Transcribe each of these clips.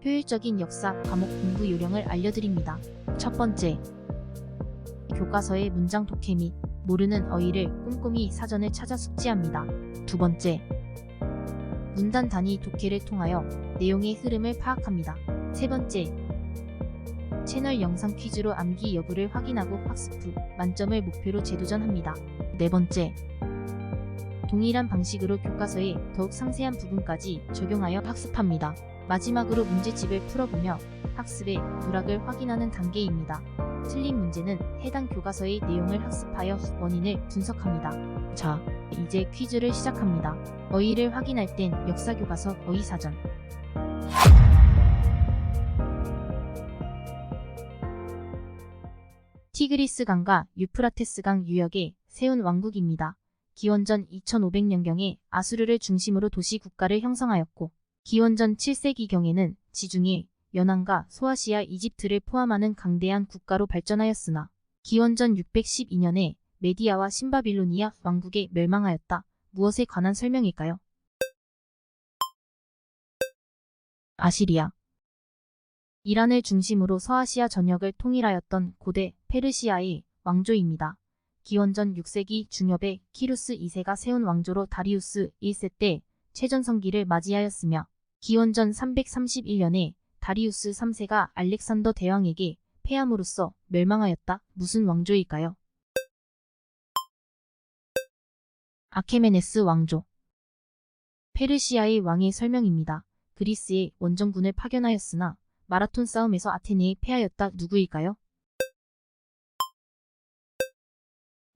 효율적인 역사 과목 공부 요령을 알려드립니다. 첫 번째, 교과서의 문장 독해 및 모르는 어휘를 꼼꼼히 사전을 찾아 숙지합니다. 두 번째, 문단 단위 독해를 통하여 내용의 흐름을 파악합니다. 세 번째, 채널 영상 퀴즈로 암기 여부를 확인하고 학습 후 만점을 목표로 재도전합니다. 네 번째, 동일한 방식으로 교과서의 더욱 상세한 부분까지 적용하여 학습합니다. 마지막으로 문제집을 풀어보며 학습의 누락을 확인하는 단계입니다. 틀린 문제는 해당 교과서의 내용을 학습하여 원인을 분석합니다. 자, 이제 퀴즈를 시작합니다. 어휘를 확인할 땐 역사교과서 어휘사전. 티그리스 강과 유프라테스 강 유역에 세운 왕국입니다. 기원전 2500년경에 아수르를 중심으로 도시 국가를 형성하였고 기원전 7세기경에는 지중해, 연안과 소아시아 이집트를 포함하는 강대한 국가로 발전하였으나 기원전 612년에 메디아와 신바빌로니아 왕국에 멸망하였다. 무엇에 관한 설명일까요? 아시리아. 이란을 중심으로 서아시아 전역을 통일하였던 고대 페르시아의 왕조입니다. 기원전 6세기 중엽에 키루스 2세가 세운 왕조로 다리우스 1세 때 최전성기를 맞이하였으며 기원전 331년에 다리우스 3세가 알렉산더 대왕에게 패함으로써 멸망하였다. 무슨 왕조일까요? 아케메네스 왕조. 페르시아의 왕의 설명입니다. 그리스의 원정군을 파견하였으나 마라톤 싸움에서 아테네에 패하였다. 누구일까요?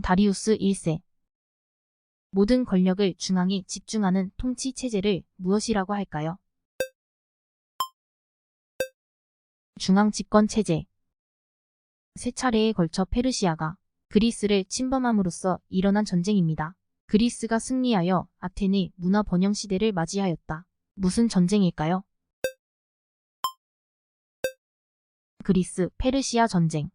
다리우스 1세. 모든 권력을 중앙에 집중하는 통치 체제를 무엇이라고 할까요? 중앙 집권 체제. 세 차례에 걸쳐 페르시아가 그리스를 침범함으로써 일어난 전쟁입니다. 그리스가 승리하여 아테네 문화 번영 시대를 맞이하였다. 무슨 전쟁일까요? 그리스 페르시아 전쟁.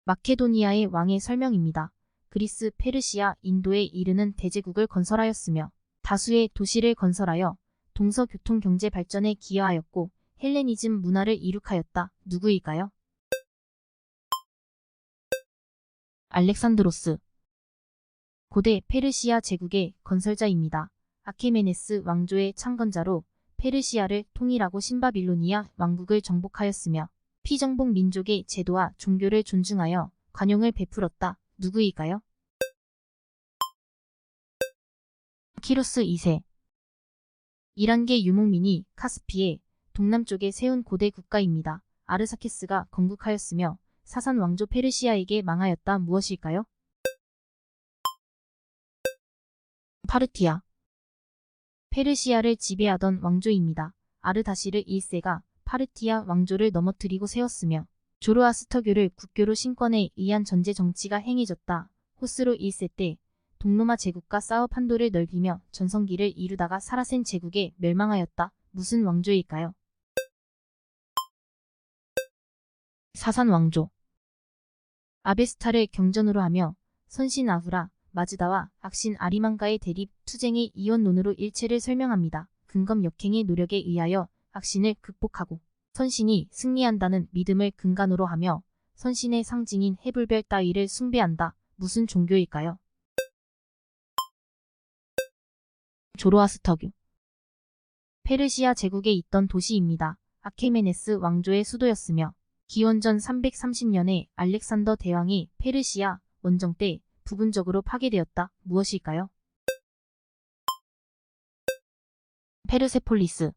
마케도니아의 왕의 설명입니다. 그리스, 페르시아, 인도에 이르는 대제국을 건설하였으며 다수의 도시를 건설하여 동서 교통 경제 발전에 기여하였고 헬레니즘 문화를 이룩하였다. 누구일까요? 알렉산드로스. 고대 페르시아 제국의 건설자입니다. 아케메네스 왕조의 창건자로 페르시아를 통일하고 신바빌로니아 왕국을 정복하였으며 피정복 민족의 제도와 종교를 존중하여 관용을 베풀었다. 누구일까요? 키루스 2세. 이란계 유목민이 카스피의 동남쪽에 세운 고대 국가입니다. 아르사케스가 건국하였으며 사산 왕조 페르시아에게 망하였다. 무엇일까요? 파르티아. 페르시아를 지배하던 왕조입니다. 아르다시르 1세가 파르티아 왕조를 넘어뜨리고 세웠으며 조로아스터교를 국교로 신권에 의한 전제 정치가 행해졌다. 호스로 1세 때 동로마 제국과 싸워 판도를 넓히며 전성기를 이루다가 사라센 제국에 멸망하였다. 무슨 왕조일까요? 사산 왕조. 아베스타를 경전으로 하며 선신 아후라, 마즈다와 악신 아리만가의 대립 투쟁의 이원론으로 일체를 설명합니다. 근검 역행의 노력에 의하여 악신을 극복하고 선신이 승리한다는 믿음을 근간으로 하며 선신의 상징인 해불별 따위를 숭배한다. 무슨 종교일까요? 조로아스터교. 페르시아 제국에 있던 도시입니다. 아케메네스 왕조의 수도였으며 기원전 330년에 알렉산더 대왕이 페르시아 원정 때 부분적으로 파괴되었다. 무엇일까요? 페르세폴리스.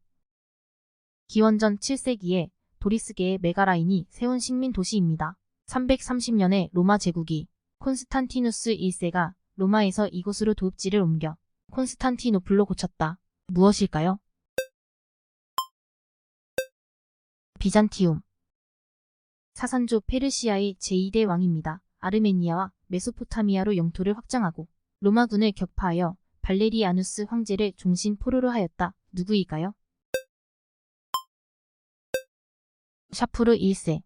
기원전 7세기에 도리스계의 메가라인이 세운 식민 도시입니다. 330년에 로마 제국이 콘스탄티누스 1세가 로마에서 이곳으로 도읍지를 옮겨 콘스탄티노플로 고쳤다. 무엇일까요? 비잔티움. 사산조 페르시아의 제2대 왕입니다. 아르메니아와 메소포타미아로 영토를 확장하고 로마군을 격파하여 발레리아누스 황제를 종신 포로로 하였다. 누구일까요? 샤푸르 1세.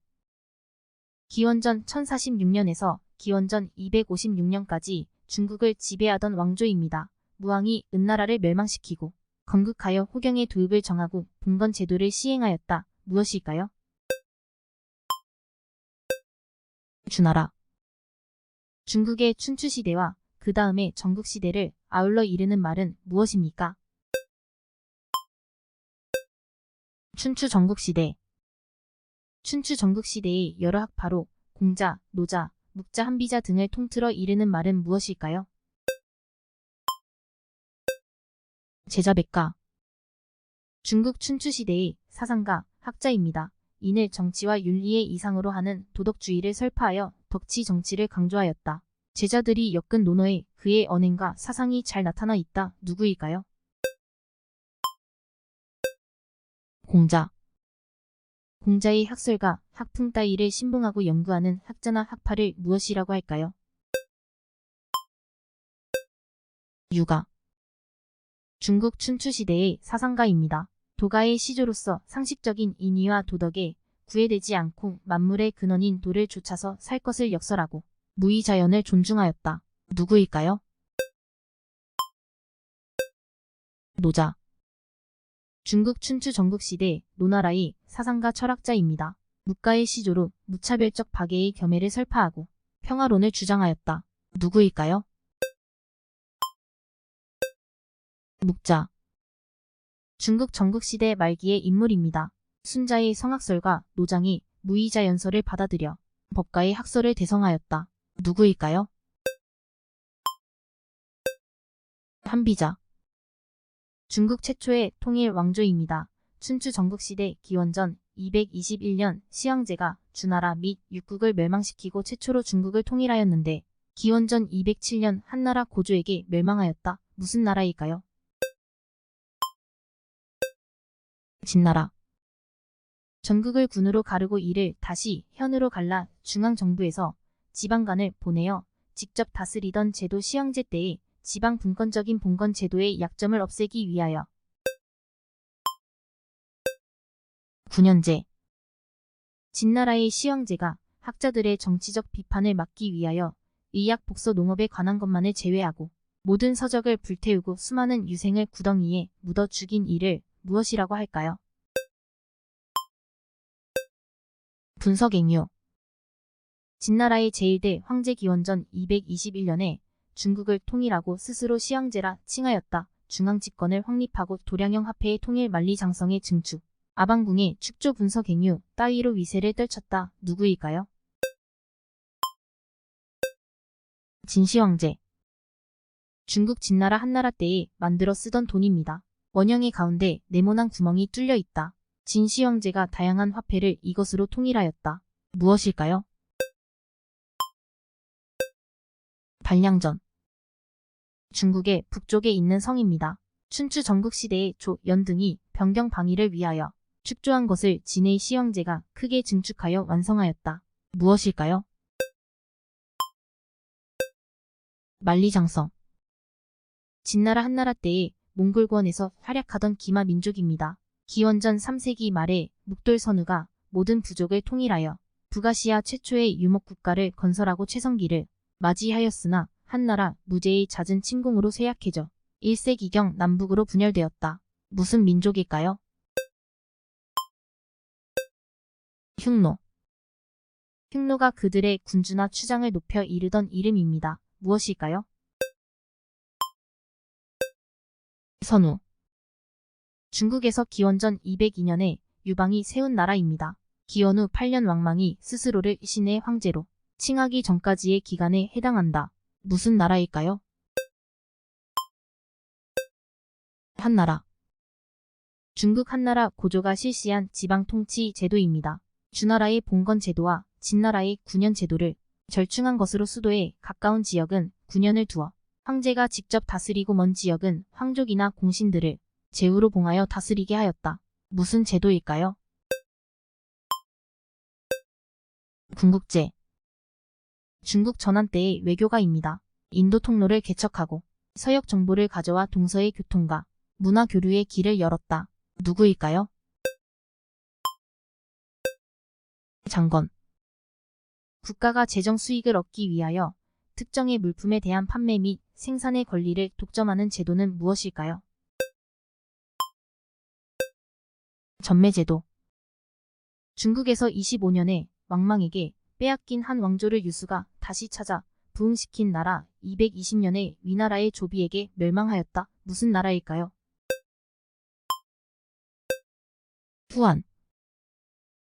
기원전 1046년에서 기원전 256년까지 중국을 지배하던 왕조입니다. 무왕이 은나라를 멸망시키고 건국하여 호경의 도입을 정하고 봉건 제도를 시행하였다. 무엇일까요? 주나라. 중국의 춘추시대와 그 다음에 전국시대를 아울러 이르는 말은 무엇입니까? 춘추전국시대. 춘추전국시대의 여러 학파로 공자, 노자, 묵자, 한비자 등을 통틀어 이르는 말은 무엇일까요? 제자백가. 중국 춘추시대의 사상가, 학자입니다. 인을 정치와 윤리의 이상으로 하는 도덕주의를 설파하여 덕치 정치를 강조하였다. 제자들이 엮은 논어에 그의 언행과 사상이 잘 나타나 있다. 누구일까요? 공자. 공자의 학설과 학풍 따위를 신봉하고 연구하는 학자나 학파를 무엇이라고 할까요? 유가. 중국 춘추시대의 사상가입니다. 도가의 시조로서 상식적인 인의와 도덕에 구애되지 않고 만물의 근원인 도를 좇아서 살 것을 역설하고 무의자연을 존중하였다. 누구일까요? 노자. 중국 춘추 전국시대 노나라의 사상가 철학자입니다. 묵가의 시조로 무차별적 박애의 겸해를 설파하고 평화론을 주장하였다. 누구일까요? 묵자. 중국 전국시대 말기의 인물입니다. 순자의 성학설과 노장이 무의자연설을 받아들여 법가의 학설을 대성하였다. 누구일까요? 한비자. 중국 최초의 통일 왕조입니다. 춘추 전국시대 기원전 221년 시황제가 주나라 및 육국을 멸망시키고 최초로 중국을 통일하였는데 기원전 207년 한나라 고조에게 멸망하였다. 무슨 나라일까요? 진나라. 전국을 군으로 가르고 이를 다시 현으로 갈라 중앙정부에서 지방간을 보내어 직접 다스리던 제도 시황제 때의 지방 분권적인 봉건 제도의 약점을 없애기 위하여 9년제. 진나라의 시황제가 학자들의 정치적 비판을 막기 위하여 의약 복서 농업에 관한 것만을 제외하고 모든 서적을 불태우고 수많은 유생을 구덩이에 묻어 죽인 이를 무엇이라고 할까요? 분석행유. 진나라의 제1대 황제 기원전 221년에 중국을 통일하고 스스로 시황제라 칭하였다. 중앙집권을 확립하고 도량형 화폐의 통일 만리장성의 증축, 아방궁의 축조 분석행유 따위로 위세를 떨쳤다. 누구일까요? 진시황제. 중국 진나라 한나라 때에 만들어 쓰던 돈입니다. 원형의 가운데 네모난 구멍이 뚫려 있다. 진시황제가 다양한 화폐를 이것으로 통일하였다. 무엇일까요? 반량전. 중국의 북쪽에 있는 성입니다. 춘추 전국시대의 조, 연 등이 변경 방위를 위하여 축조한 것을 진의 시황제가 크게 증축하여 완성하였다. 무엇일까요? 만리장성. 진나라 한나라 때에 몽골권에서 활약하던 기마 민족입니다. 기원전 3세기 말에 묵돌선우가 모든 부족을 통일하여 북아시아 최초의 유목국가를 건설하고 최성기를 맞이하였으나 한나라 무제의 잦은 침공으로 쇠약해져 1세기경 남북으로 분열되었다. 무슨 민족일까요? 흉노. 흉노가 그들의 군주나 추장을 높여 이르던 이름입니다. 무엇일까요? 선우. 중국에서 기원전 202년에 유방이 세운 나라입니다. 기원후 8년 왕망이 스스로를 신의 황제로 칭하기 전까지의 기간에 해당한다. 무슨 나라일까요? 한나라. 중국 한나라 고조가 실시한 지방 통치 제도입니다. 주나라의 봉건 제도와 진나라의 9년 제도를 절충한 것으로 수도에 가까운 지역은 9년을 두어 황제가 직접 다스리고 먼 지역은 황족이나 공신들을 제후로 봉하여 다스리게 하였다. 무슨 제도일까요? 군국제. 중국 전환 때의 외교가입니다. 인도 통로를 개척하고 서역 정보를 가져와 동서의 교통과 문화 교류의 길을 열었다. 누구일까요? 장건. 국가가 재정 수익을 얻기 위하여 특정의 물품에 대한 판매 및 생산의 권리를 독점하는 제도는 무엇일까요? 전매제도. 중국에서 25년에 왕망에게 빼앗긴 한 왕조를 유수가 다시 찾아 부흥시킨 나라 220년에 위나라의 조비에게 멸망하였다. 무슨 나라일까요? 후한.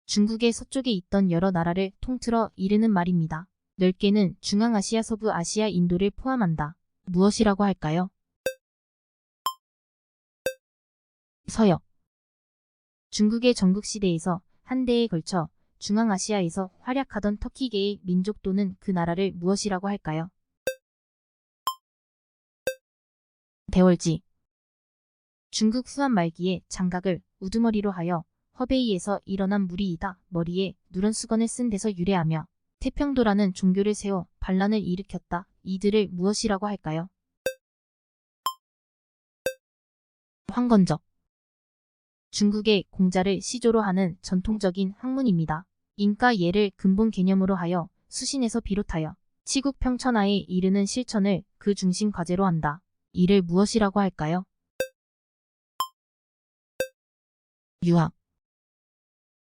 중국의 서쪽에 있던 여러 나라를 통틀어 이르는 말입니다. 넓게는 중앙아시아, 서부 아시아, 인도를 포함한다. 무엇이라고 할까요? 서역. 중국의 전국시대에서 한때에 걸쳐 중앙아시아에서 활약하던 터키계의 민족 또는 그 나라를 무엇이라고 할까요? 대월지. 중국 후한 말기에 장각을 우두머리로 하여 허베이에서 일어난 무리이다. 머리에 누런 수건을 쓴 데서 유래하며 태평도라는 종교를 세워 반란을 일으켰다. 이들을 무엇이라고 할까요? 황건적. 중국의 공자를 시조로 하는 전통적인 학문입니다. 인가 예를 근본 개념으로 하여 수신에서 비롯하여 치국 평천하에 이르는 실천을 그 중심 과제로 한다. 이를 무엇이라고 할까요? 유학.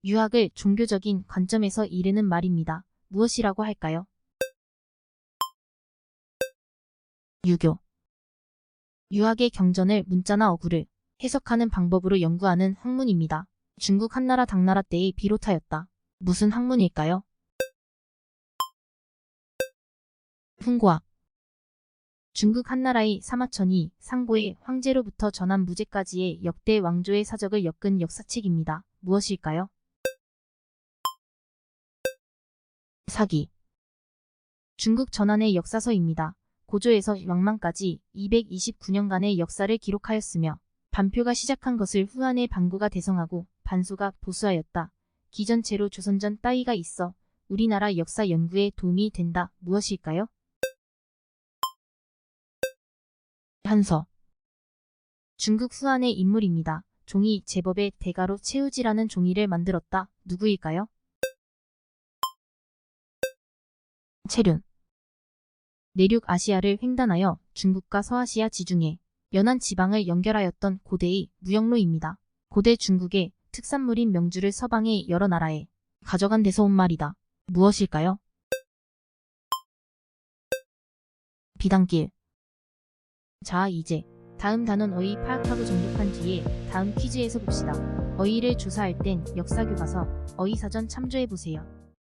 유학을 종교적인 관점에서 이르는 말입니다. 무엇이라고 할까요? 유교. 유학의 경전을 문자나 어구를 해석하는 방법으로 연구하는 학문입니다. 중국 한나라 당나라 때에 비롯하였다. 무슨 학문일까요? 훈고학. 중국 한나라의 사마천이 상고의 황제로부터 전한 무제까지의 역대 왕조의 사적을 엮은 역사책입니다. 무엇일까요? 사기. 중국 전한의 역사서입니다. 고조에서 왕망까지 229년간의 역사를 기록하였으며 반표가 시작한 것을 후한의 반고가 대성하고 반소가 보수하였다. 기전체로 조선전 따위가 있어 우리나라 역사 연구에 도움이 된다. 무엇일까요? 한서. 중국 후한의 인물입니다. 종이 제법의 대가로 채우지라는 종이를 만들었다. 누구일까요? 체륜. 내륙 아시아를 횡단하여 중국과 서아시아 지중해 연안 지방을 연결하였던 고대의 무역로입니다. 고대 중국의 특산물인 명주를 서방의 여러 나라에 가져간 데서 온 말이다. 무엇일까요? 비단길. 자, 이제 다음 단원 어휘 파악하고 정독한 뒤에 다음 퀴즈에서 봅시다. 어휘를 조사할 땐 역사교과서, 어휘사전 참조해보세요.